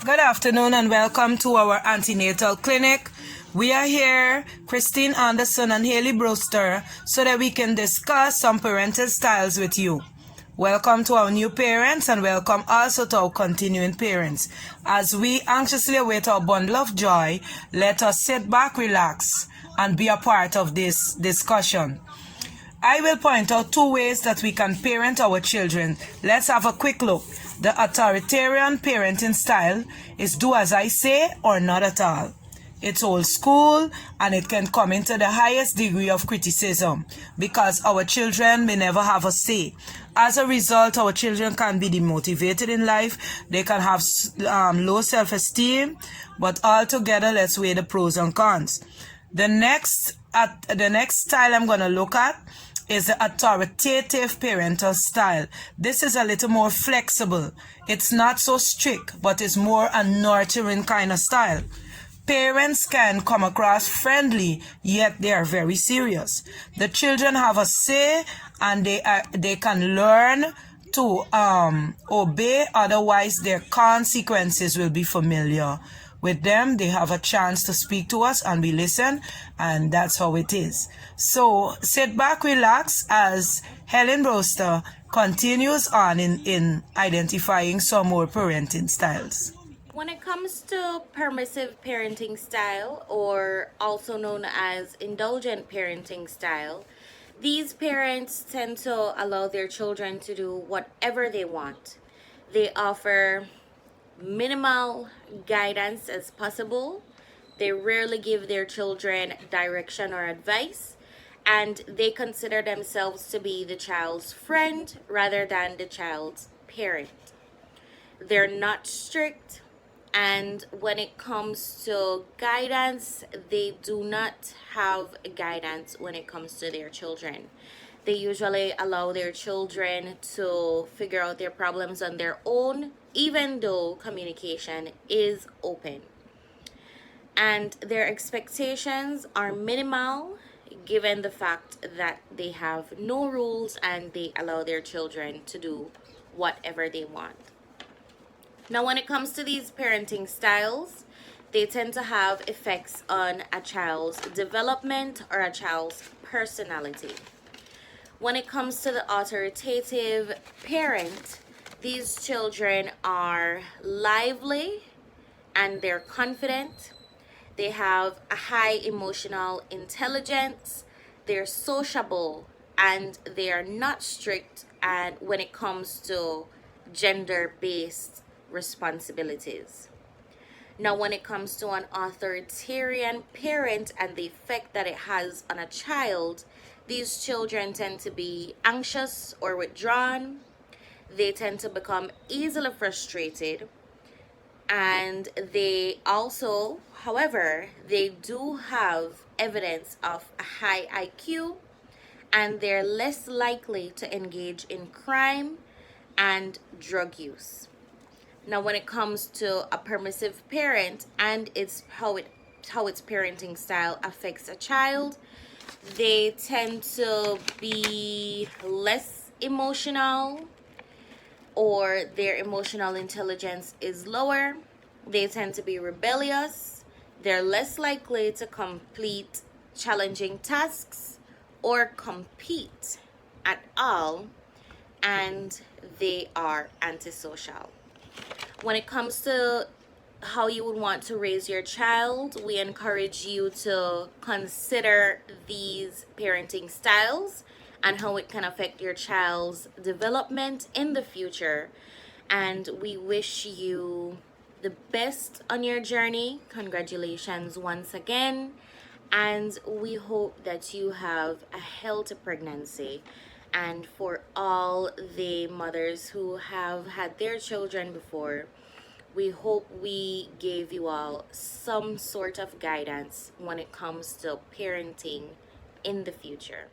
Good afternoon and welcome to our antenatal clinic. We are here, Christine Anderson and Hailey Brewster, so that we can discuss some parental styles with you. Welcome to our new parents and welcome also to our continuing parents. As we anxiously await our bundle of joy, let us sit back, relax, and be a part of this discussion. I will point out two ways that we can parent our children. Let's have a quick look. The authoritarian parenting style is do as I say or not at all. It's old school and it can come into the highest degree of criticism because our children may never have a say. As a result, our children can be demotivated in life. They can have low self-esteem, but altogether, let's weigh the pros and cons. The next style I'm going to look at is the authoritative parental style. This is a little more flexible. It's not so strict, but it's more a nurturing kind of style. Parents can come across friendly, yet they are very serious. The children have a say and they can learn to obey, otherwise their consequences will be familiar. With them, they have a chance to speak to us and we listen, and that's how it is. So sit back, relax as Helen Brewster continues on in identifying some more parenting styles. When it comes to permissive parenting style, or also known as indulgent parenting style, these parents tend to allow their children to do whatever they want. They offer minimal guidance as possible. They rarely give their children direction or advice, and they consider themselves to be the child's friend rather than the child's parent. They're not strict, and when it comes to guidance, they do not have guidance when it comes to their children. They usually allow their children to figure out their problems on their own, even though communication is open. And their expectations are minimal, given the fact that they have no rules and they allow their children to do whatever they want. Now, when it comes to these parenting styles, they tend to have effects on a child's development or a child's personality. When it comes to the authoritative parent, these children are lively and they're confident. They have a high emotional intelligence. They're sociable and they are not strict and when it comes to gender-based responsibilities. Now, when it comes to an authoritarian parent and the effect that it has on a child, these children tend to be anxious or withdrawn. They tend to become easily frustrated. And they also, however, they do have evidence of a high IQ and they're less likely to engage in crime and drug use. Now, when it comes to a permissive parent and how its parenting style affects a child, they tend to be less emotional or their emotional intelligence is lower. They tend to be rebellious. They're less likely to complete challenging tasks or compete at all, and they are antisocial. When it comes to how you would want to raise your child, we encourage you to consider these parenting styles and how it can affect your child's development in the future. And we wish you the best on your journey. Congratulations once again. And we hope that you have a healthy pregnancy. And for all the mothers who have had their children before, we hope we gave you all some sort of guidance when it comes to parenting in the future.